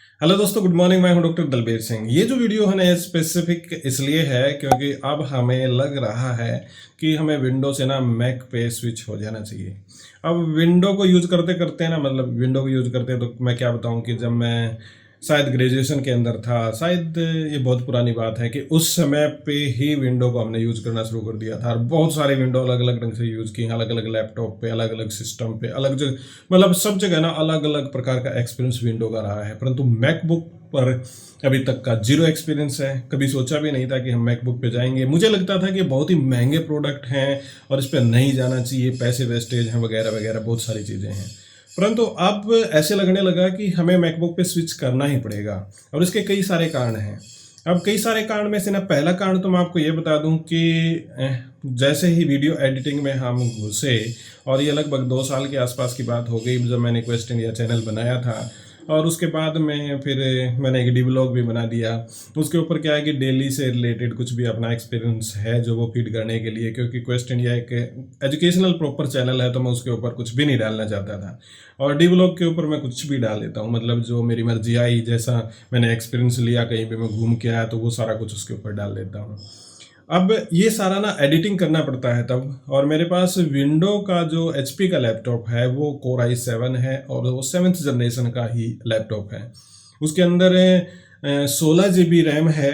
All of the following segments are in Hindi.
हेलो दोस्तों, गुड मॉर्निंग। मैं हूं डॉक्टर दलबीर सिंह। ये जो वीडियो है ना, ये स्पेसिफिक इसलिए है क्योंकि अब हमें लग रहा है कि हमें विंडो से ना मैक पे स्विच हो जाना चाहिए। अब विंडो को यूज़ करते करते ना, मतलब विंडो को यूज़ करते तो मैं क्या बताऊं कि जब मैं शायद ग्रेजुएशन के अंदर था, शायद ये बहुत पुरानी बात है कि उस समय पे ही विंडो को हमने यूज़ करना शुरू कर दिया था और बहुत सारे विंडो अलग अलग ढंग से यूज़ किए, अलग अलग लैपटॉप पे, अलग अलग सिस्टम पे, अलग जगह, मतलब सब जगह ना अलग अलग प्रकार का एक्सपीरियंस विंडो का रहा है। परंतु मैकबुक पर अभी तक का जीरो एक्सपीरियंस है। कभी सोचा भी नहीं था कि हम मैकबुक पे जाएंगे। मुझे लगता था कि बहुत ही महंगे प्रोडक्ट हैं और इस पर नहीं जाना चाहिए, पैसे वेस्टेज हैं वगैरह वगैरह, बहुत सारी चीज़ें हैं। परंतु अब ऐसे लगने लगा कि हमें मैकबुक पे स्विच करना ही पड़ेगा और इसके कई सारे कारण हैं। अब कई सारे कारण में से ना, पहला कारण तो मैं आपको ये बता दूं कि जैसे ही वीडियो एडिटिंग में हम घुसे, और ये लगभग 2 साल के आसपास की बात हो गई जब मैंने क्वेस्ट इंडिया चैनल बनाया था, और उसके बाद में फिर मैंने एक व्लॉग भी बना दिया। उसके ऊपर क्या है कि डेली से रिलेटेड कुछ भी अपना एक्सपीरियंस है जो वो फीड करने के लिए, क्योंकि क्वेस्ट इंडिया एक एजुकेशनल प्रॉपर चैनल है तो मैं उसके ऊपर कुछ भी नहीं डालना चाहता था। और व्लॉग के ऊपर मैं कुछ भी डाल देता हूँ, मतलब जो मेरी मर्जी आई, जैसा मैंने एक्सपीरियंस लिया, कहीं पे मैं घूम के आया तो वो सारा कुछ उसके ऊपर डाल देता हूँ। अब ये सारा ना एडिटिंग करना पड़ता है तब, और मेरे पास विंडो का जो एचपी का लैपटॉप है वो कोर i7 है और वो 7th जनरेशन का ही लैपटॉप है। उसके अंदर 16 GB रैम है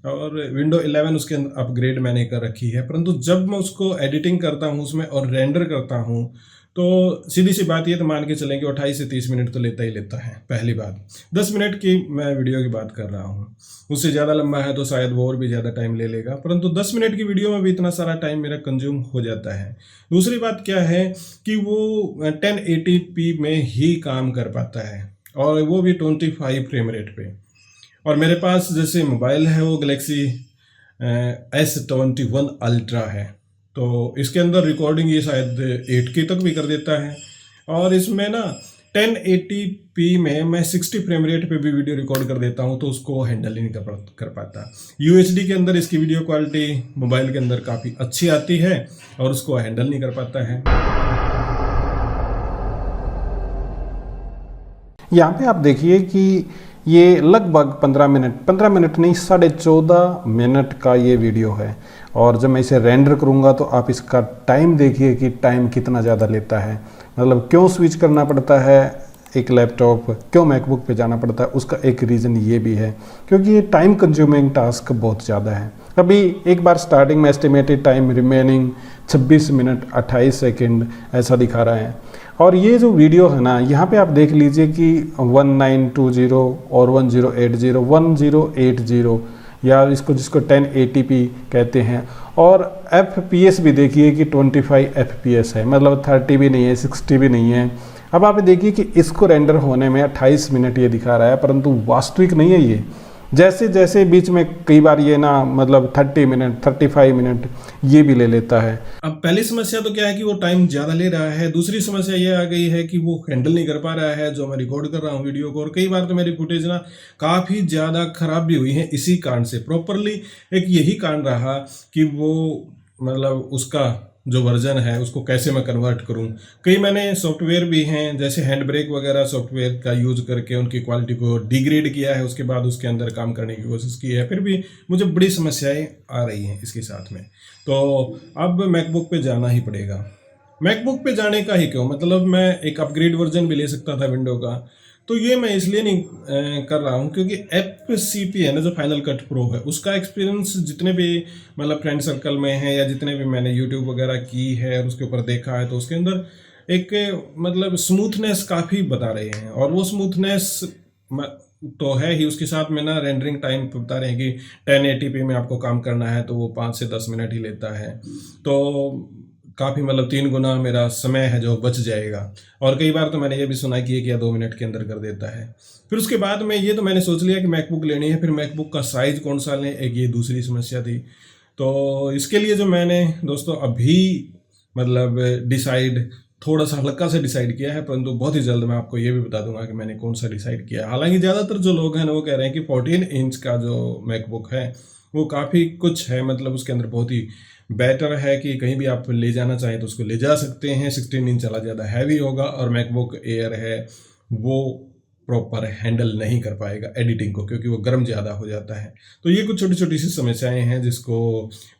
और विंडो 11 उसके अंदर अपग्रेड मैंने कर रखी है। परंतु जब मैं उसको एडिटिंग करता हूँ उसमें और रेंडर करता हूँ तो सीधी सी बात ये तो मान के चलेंगे 28 से 30 मिनट तो लेता ही लेता है। पहली बात, 10 मिनट की मैं वीडियो की बात कर रहा हूँ, उससे ज़्यादा लंबा है तो शायद वो और भी ज़्यादा टाइम ले लेगा, परंतु 10 मिनट की वीडियो में भी इतना सारा टाइम मेरा कंज्यूम हो जाता है। दूसरी बात क्या है कि वो 1080p में ही काम कर पाता है और वो भी 25 फ्रेम रेट पे। और मेरे पास जैसे मोबाइल है वो गलेक्सी S21 अल्ट्रा है, तो इसके अंदर रिकॉर्डिंग ये शायद 8K तक भी कर देता है। और इसमें ना 1080p में मैं 60 फ्रेम रेट पे भी वीडियो रिकॉर्ड कर देता हूँ तो उसको हैंडल ही नहीं कर पाता। UHD के अंदर इसकी वीडियो क्वालिटी मोबाइल के अंदर काफ़ी अच्छी आती है और उसको हैंडल नहीं कर पाता है। यहाँ पे आप देखिए कि ये लगभग 15 मिनट नहीं, 14.5 मिनट का ये वीडियो है। और जब मैं इसे रेंडर करूँगा तो आप इसका टाइम देखिए कि टाइम कितना ज़्यादा लेता है। मतलब क्यों स्विच करना पड़ता है एक लैपटॉप, क्यों मैकबुक पे जाना पड़ता है, उसका एक रीज़न ये भी है क्योंकि ये टाइम कंज्यूमिंग टास्क बहुत ज़्यादा है। अभी एक बार स्टार्टिंग में estimated time remaining 26 minute 28 second ऐसा दिखा रहा है। और ये जो वीडियो है ना, यहाँ पे आप देख लीजिए कि 1920 और 1080 या इसको जिसको 1080p कहते हैं, और FPS भी देखिए कि 25 FPS है, मतलब 30 भी नहीं है, 60 भी नहीं है। अब आप देखिए कि इसको रेंडर होने में 28 मिनट ये दिखा रहा है, परंतु वास्तविक नहीं है ये। जैसे जैसे बीच में कई बार ये ना, मतलब 30 मिनट 35 मिनट ये भी ले लेता है। अब पहली समस्या तो क्या है कि वो टाइम ज़्यादा ले रहा है। दूसरी समस्या ये आ गई है कि वो हैंडल नहीं कर पा रहा है जो मैं रिकॉर्ड कर रहा हूँ वीडियो को, और कई बार तो मेरी फुटेज ना काफ़ी ज़्यादा खराब भी हुई है इसी कारण से। प्रॉपरली एक यही कारण रहा कि वो, मतलब उसका जो वर्जन है उसको कैसे मैं कन्वर्ट करूं। कई मैंने सॉफ्टवेयर भी हैं जैसे हैंड ब्रेक वगैरह सॉफ्टवेयर का यूज़ करके उनकी क्वालिटी को डिग्रेड किया है, उसके बाद उसके अंदर काम करने की कोशिश की है, फिर भी मुझे बड़ी समस्याएं आ रही हैं इसके साथ में। तो अब मैकबुक पे जाना ही पड़ेगा। मैकबुक पे जाने का ही क्यों, मतलब मैं एक अपग्रेड वर्जन भी ले सकता था विंडो का। तो ये मैं इसलिए नहीं कर रहा हूँ क्योंकि FCP है ना, जो फाइनल कट प्रो है, उसका एक्सपीरियंस जितने भी मतलब फ्रेंड सर्कल में है या जितने भी मैंने यूट्यूब वगैरह की है और उसके ऊपर देखा है, तो उसके अंदर एक मतलब स्मूथनेस काफ़ी बता रहे हैं। और वो स्मूथनेस तो है ही, उसके साथ में ना रेंडरिंग टाइम बता रहे हैं कि 1080p में आपको काम करना है तो वो 5 से 10 मिनट ही लेता है। तो काफ़ी मतलब 3 गुना मेरा समय है जो बच जाएगा। और कई बार तो मैंने ये भी सुना कि 1 या 2 मिनट के अंदर कर देता है। फिर उसके बाद में ये तो मैंने सोच लिया कि मैकबुक लेनी है, फिर मैकबुक का साइज़ कौन सा लें, एक ये दूसरी समस्या थी। तो इसके लिए जो मैंने दोस्तों अभी मतलब डिसाइड, थोड़ा सा हल्का से डिसाइड किया है, परंतु बहुत ही जल्द मैं आपको ये भी बता दूंगा कि मैंने कौन सा डिसाइड किया है। हालांकि ज़्यादातर जो लोग हैं ना वो कह रहे हैं कि 14 इंच का जो मैकबुक है वो काफ़ी कुछ है, मतलब उसके अंदर बहुत ही बेटर है कि कहीं भी आप ले जाना चाहें तो उसको ले जा सकते हैं। 16 इंच चला ज़्यादा हैवी होगा, और मैकबुक एयर है वो प्रॉपर हैंडल नहीं कर पाएगा एडिटिंग को, क्योंकि वो गर्म ज़्यादा हो जाता है। तो ये कुछ छोटी छोटी सी समस्याएं हैं जिसको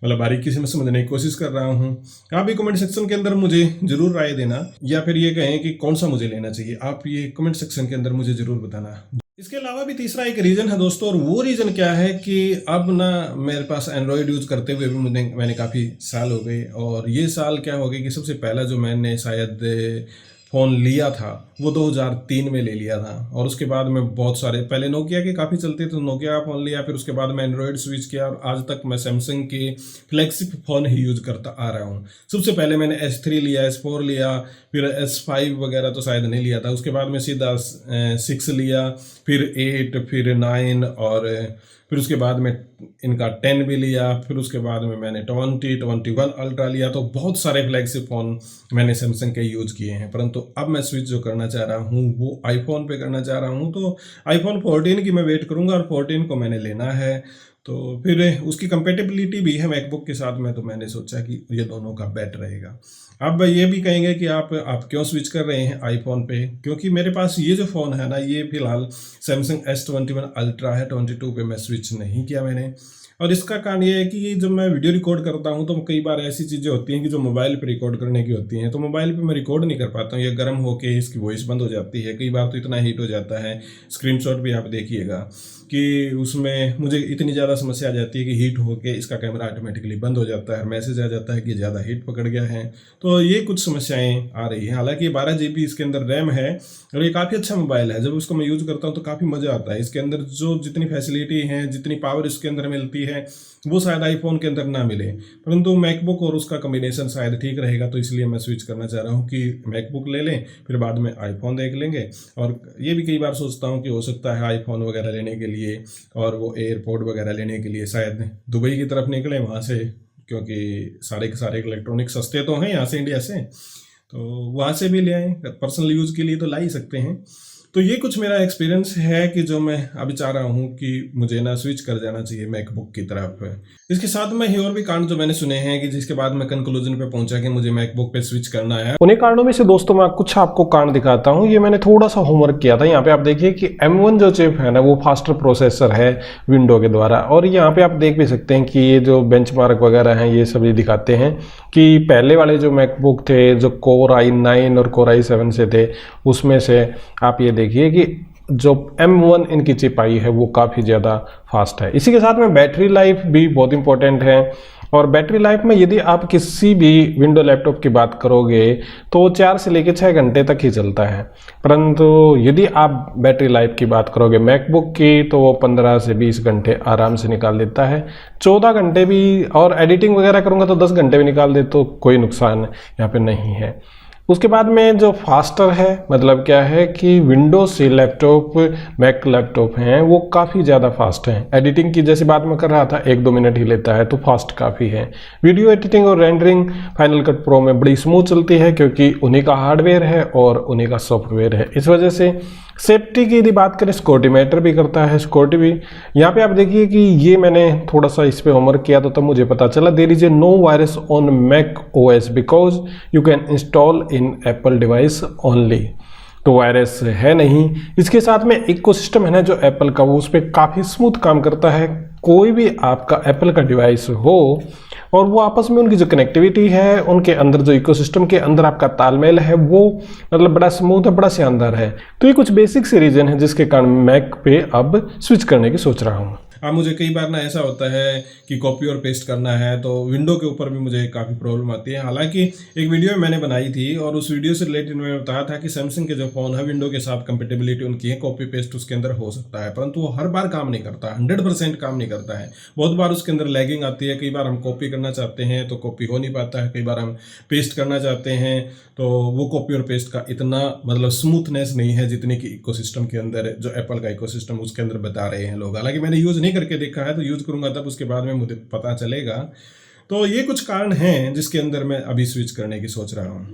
मतलब बारीकी से मैं समझने की कोशिश कर रहा हूँ। आप भी कमेंट सेक्शन के अंदर मुझे ज़रूर राय देना, या फिर ये कहें कि कौन सा मुझे लेना चाहिए, आप ये कमेंट सेक्शन के अंदर मुझे ज़रूर बताना। इसके अलावा भी तीसरा एक रीज़न है दोस्तों, और वो रीज़न क्या है कि अब ना मेरे पास एंड्रॉयड यूज़ करते हुए भी मैंने काफ़ी साल हो गए, और ये साल क्या हो गए कि सबसे पहला जो मैंने शायद फ़ोन लिया था वो 2003 में ले लिया था, और उसके बाद में बहुत सारे, पहले नोकिया के काफ़ी चलते थे, नोकिया का फ़ोन लिया, फिर उसके बाद मैं एंड्रॉयड स्विच किया, और आज तक मैं सैमसंग के फ्लैगशिप फ़ोन ही यूज़ करता आ रहा हूँ। सबसे पहले मैंने S3 लिया, S4 लिया, फिर S5 वगैरह तो शायद नहीं लिया था, उसके बाद में सीधा 6 लिया, फिर 8, फिर 9, और फिर उसके बाद में इनका 10 भी लिया, फिर उसके बाद में मैंने 21 अल्ट्रा लिया। तो बहुत सारे फ्लैगशिप फ़ोन मैंने सैमसंग के यूज़ किए हैं, परंतु अब मैं स्विच जो करना चाह रहा हूँ वो आईफोन पे करना चाह रहा हूँ। तो आईफोन 14 की मैं वेट करूँगा, और 14 को मैंने लेना है। तो फिर उसकी कंपेटेबिलिटी भी है मैकबुक के साथ में, तो मैंने सोचा कि ये दोनों का बेट रहेगा। अब ये भी कहेंगे कि आप क्यों स्विच कर रहे हैं आईफोन पे, क्योंकि मेरे पास ये जो फ़ोन है ना, ये फिलहाल सैमसंग S21 अल्ट्रा है, 22 पे मैं स्विच नहीं किया मैंने। और इसका कारण ये है कि ये जब मैं वीडियो रिकॉर्ड करता हूँ तो कई बार ऐसी चीज़ें होती हैं कि जो मोबाइल पे रिकॉर्ड करने की होती हैं, तो मोबाइल पे मैं रिकॉर्ड नहीं कर पाता हूँ, ये गर्म होके इसकी वॉइस बंद हो जाती है। कई बार तो इतना हीट हो जाता है, स्क्रीनशॉट भी आप देखिएगा कि उसमें मुझे इतनी ज़्यादा समस्या आ जाती है कि हीट होके इसका कैमरा ऑटोमेटिकली बंद हो जाता है, मैसेज आ जाता है कि ज़्यादा हीट पकड़ गया है। तो ये कुछ समस्याएं आ रही हैं। हालांकि 12 GB इसके अंदर रैम है, और ये काफ़ी अच्छा मोबाइल है। जब उसको मैं यूज़ करता हूँ तो काफ़ी मज़ा आता है। इसके अंदर जो जितनी फैसिलिटी है, जितनी पावर इसके अंदर मिलती है, वो शायद आईफोन के अंदर ना मिले, परंतु मैकबुक और उसका कॉम्बिनेशन शायद ठीक रहेगा। तो इसलिए मैं स्विच करना चाह रहा हूँ कि मैकबुक ले लें, फिर बाद में आईफोन देख लेंगे। और ये भी कई बार सोचता हूँ कि हो सकता है आईफोन वगैरह लेने के लिए और वो एयरपोर्ट वगैरह लेने के लिए शायद दुबई की तरफ निकले वहाँ से, क्योंकि सारे के सारे इलेक्ट्रॉनिक सस्ते तो हैं यहाँ से, इंडिया से, तो वहाँ से भी ले आएँ। पर्सनल यूज़ के लिए तो ला ही सकते हैं। तो ये कुछ मेरा एक्सपीरियंस है कि जो मैं अभी चाह रहा हूँ कि मुझे ना स्विच कर जाना चाहिए मैकबुक की तरफ। इसके साथ में ही और भी कारण जो मैंने सुने हैं कि जिसके बाद मैं कंक्लूजन पे पहुंचा कि मुझे मैकबुक पे स्विच करना है। उन्हीं कारणों में से दोस्तों मैं कुछ आपको कारण दिखाता हूँ। ये मैंने थोड़ा सा होमवर्क किया था। यहाँ पे आप देखिए कि M1 जो चिप है ना, वो फास्टर प्रोसेसर है विंडो के द्वारा। और यहाँ पे आप देख भी सकते हैं कि ये जो बेंचमार्क वगैरह हैं ये सभी दिखाते हैं कि पहले वाले जो मैकबुक थे जो Core i9 और Core i7 से थे, उसमें से आप ये देखिए कि जो M1 इनकी चिप आई है वो काफ़ी ज़्यादा फास्ट है। इसी के साथ में बैटरी लाइफ भी बहुत इंपॉर्टेंट है। और बैटरी लाइफ में यदि आप किसी भी विंडो लैपटॉप की बात करोगे तो 4 से लेकर 6 घंटे तक ही चलता है, परंतु यदि आप बैटरी लाइफ की बात करोगे मैकबुक की तो वो 15 से 20 घंटे आराम से निकाल देता है। 14 घंटे भी, और एडिटिंग वगैरह करूँगा तो 10 घंटे भी निकाल दे, तो कोई नुकसान यहाँ पे नहीं है। उसके बाद में जो फास्टर है, मतलब क्या है कि विंडोज से लैपटॉप, मैक लैपटॉप हैं वो काफ़ी ज़्यादा फास्ट हैं। एडिटिंग की जैसी बात मैं कर रहा था 1-2 मिनट ही लेता है, तो फास्ट काफ़ी है। वीडियो एडिटिंग और रेंडरिंग फाइनल कट प्रो में बड़ी स्मूथ चलती है, क्योंकि उन्हीं का हार्डवेयर है और उन्हीं का सॉफ्टवेयर है। इस वजह से सेफ्टी की यदि बात करें, सिक्योरिटी मैटर भी करता है, सिक्योरिटी भी। यहाँ पे आप देखिए कि ये मैंने थोड़ा सा इस पे होमवर्क किया तो तब मुझे पता चला there is a no virus on Mac OS because you can install in Apple device only. तो वायरस है नहीं। इसके साथ में इकोसिस्टम है ना जो एप्पल का, वो उस पर काफ़ी स्मूथ काम करता है। कोई भी आपका एप्पल का डिवाइस हो और वो आपस में उनकी जो कनेक्टिविटी है, उनके अंदर जो इकोसिस्टम के अंदर आपका तालमेल है, वो मतलब बड़ा स्मूथ है, बड़ा शानदार है। तो ये कुछ बेसिक से रीजन है जिसके कारण मैक पे अब स्विच करने की सोच रहा हूँ। अब मुझे कई बार ना ऐसा होता है कि कॉपी और पेस्ट करना है, तो विंडो के ऊपर भी मुझे काफ़ी प्रॉब्लम आती है। हालांकि एक वीडियो मैंने बनाई थी और उस वीडियो से रिलेटेड मैंने बताया था कि सैमसंग के जो फ़ोन है विंडो के साथ कंपेटेबिलिटी उनकी है, कॉपी पेस्ट उसके अंदर हो सकता है, परंतु वो हर बार काम नहीं करता, 100% काम नहीं करता है। बहुत बार उसके अंदर लैगिंग आती है। कई बार हम कॉपी करना चाहते हैं तो कॉपी हो नहीं पाता है, कई बार हम पेस्ट करना चाहते हैं तो वो कॉपी और पेस्ट का इतना मतलब स्मूथनेस नहीं है जितने की इकोसिस्टम के अंदर, जो एप्पल का इकोसिस्टम उसके अंदर बता रहे हैं लोग। हालांकि मैंने यूज़ नहीं करके देखा है, तो यूज़ करूंगा तब उसके बाद में मुझे पता चलेगा। तो ये कुछ कारण हैं जिसके अंदर मैं अभी स्विच करने की सोच रहा हूँ।